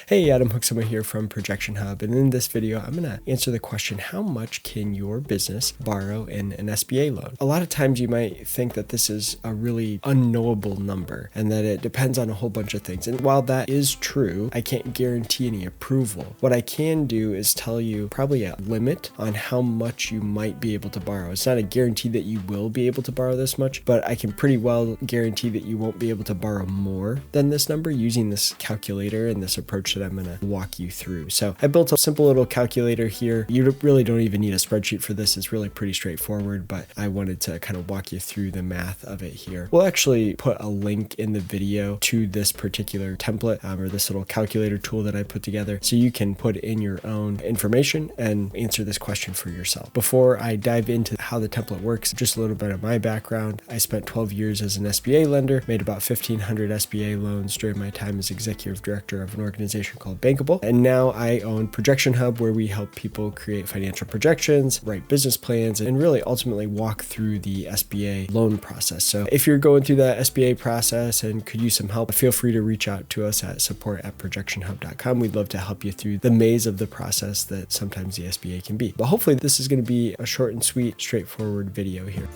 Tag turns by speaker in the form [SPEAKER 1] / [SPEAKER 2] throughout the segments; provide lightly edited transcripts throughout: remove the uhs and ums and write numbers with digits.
[SPEAKER 1] Hey, Adam Hooksema here from ProjectionHub, and in this video, I'm going to answer the question, how much can your business borrow in an SBA loan? A lot of times you might think that this is a really unknowable number and that it depends on a whole bunch of things. And while that is true, I can't guarantee any approval. What I can do is tell you probably a limit on how much you might be able to borrow. It's not a guarantee that you will be able to borrow this much, but I can pretty well guarantee that you won't be able to borrow more than this number using this calculator and this approach that I'm going to walk you through. So I built a simple little calculator here. You really don't even need a spreadsheet for this. It's really pretty straightforward, but I wanted to kind of walk you through the math of it here. We'll actually put a link in the video to this particular template or this little calculator tool that I put together so you can put in your own information and answer this question for yourself. Before I dive into how the template works, just a little bit of my background. I spent 12 years as an SBA lender, made about 1,500 SBA loans during my time as executive director of an organization called Bankable. And now I own ProjectionHub, where we help people create financial projections, write business plans, and really ultimately walk through the SBA loan process. So if you're going through that SBA process and could use some help, feel free to reach out to us at support@projectionhub.com. We'd love to help you through the maze of the process that sometimes the SBA can be. But hopefully this is going to be a short and sweet, straightforward video here.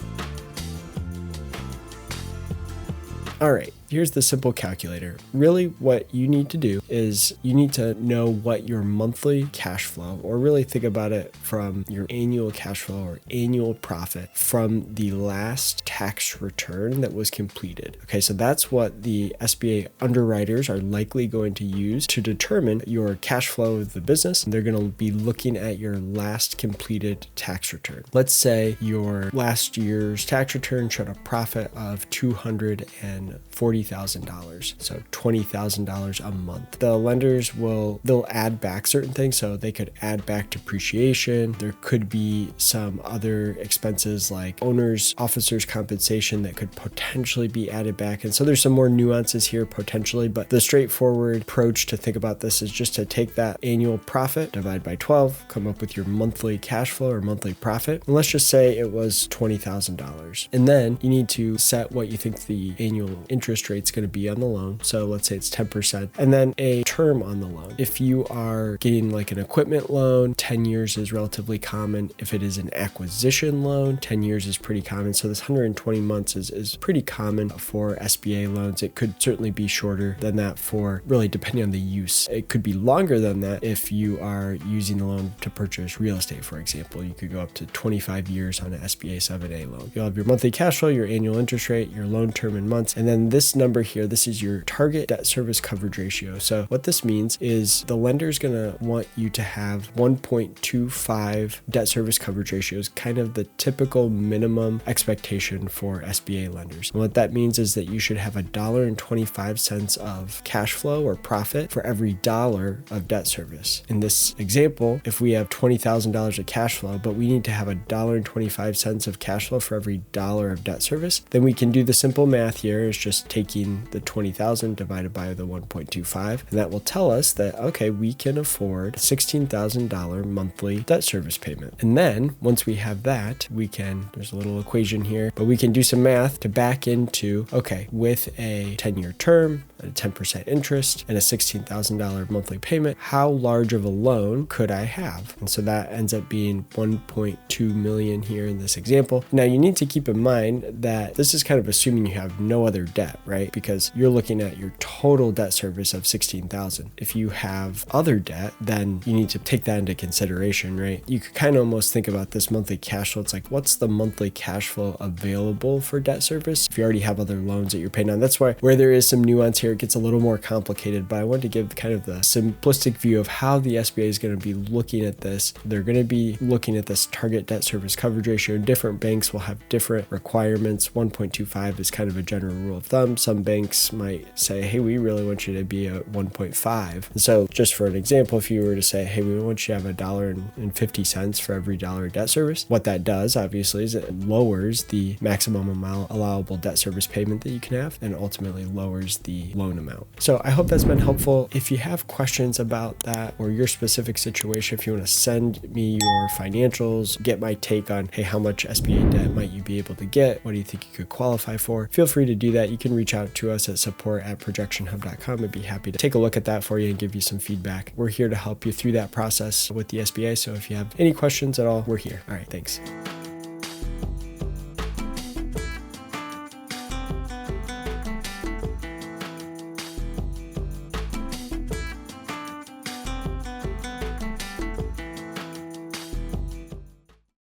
[SPEAKER 1] All right, here's the simple calculator. Really what you need to do is you need to know what your monthly cash flow, or really think about it from your annual cash flow or annual profit from the last tax return that was completed. Okay, so that's what the SBA underwriters are likely going to use to determine your cash flow of the business. They're going to be looking at your last completed tax return. Let's say your last year's tax return showed a profit of $240,000, so $20,000 a month. The lenders they'll add back certain things, so they could add back depreciation. There could be some other expenses like owners, officers compensation that could potentially be added back. And so there's some more nuances here potentially, but the straightforward approach to think about this is just to take that annual profit, divide by 12, come up with your monthly cash flow or monthly profit. And let's just say it was $20,000. And then you need to set what you think the annual interest rate's going to be on the loan. So let's say it's 10%, and then a term on the loan. If you are getting like an equipment loan, 10 years is relatively common. If it is an acquisition loan, 10 years is pretty common. So this 120 months is pretty common for SBA loans. It could certainly be shorter than that for really depending on the use. It could be longer than that if you are using the loan to purchase real estate, for example. You could go up to 25 years on an SBA 7A loan. You'll have your monthly cash flow, your annual interest rate, your loan term in months, and then this number here, this is your target debt service coverage ratio. So what this means is the lender is going to want you to have 1.25 debt service coverage ratios, kind of the typical minimum expectation for SBA lenders. And what that means is that you should have $1.25 of cash flow or profit for every dollar of debt service. In this example, if we have $20,000 of cash flow, but we need to have $1.25 of cash flow for every dollar of debt service, then we can do the simple math here. Is just taking the 20,000 divided by the 1.25, and that will tell us that, okay, we can afford $16,000 monthly debt service payment. And then once we have that, there's a little equation here, but we can do some math to back into, okay, with a 10-year term, at a 10% interest, and a $16,000 monthly payment, how large of a loan could I have? And so that ends up being 1.2 million here in this example. Now you need to keep in mind that this is kind of assuming you have no other debt, right? Because you're looking at your total debt service of 16,000. If you have other debt, then you need to take that into consideration, right? You could kind of almost think about this monthly cash flow. It's like, what's the monthly cash flow available for debt service if you already have other loans that you're paying on? That's where there is some nuance here. It gets a little more complicated, but I wanted to give kind of the simplistic view of how the SBA is going to be looking at this. They're going to be looking at this target debt service coverage ratio. Different banks will have different requirements. 1.25 is kind of a general rule of thumb. Some banks might say, hey, we really want you to be at 1.5. And so just for an example, if you were to say, hey, we want you to have $1.50 for every dollar of debt service, what that does obviously is it lowers the maximum amount allowable debt service payment that you can have and ultimately lowers the loan amount. So I hope that's been helpful. If you have questions about that or your specific situation, if you want to send me your financials, get my take on, hey, how much SBA debt might you be able to get? What do you think you could qualify for? Feel free to do that. You can reach reach out to us at support@projectionhub.com. I'd be happy to take a look at that for you and give you some feedback. We're here to help you through that process with the SBA. So if you have any questions at all, we're here. All right, thanks.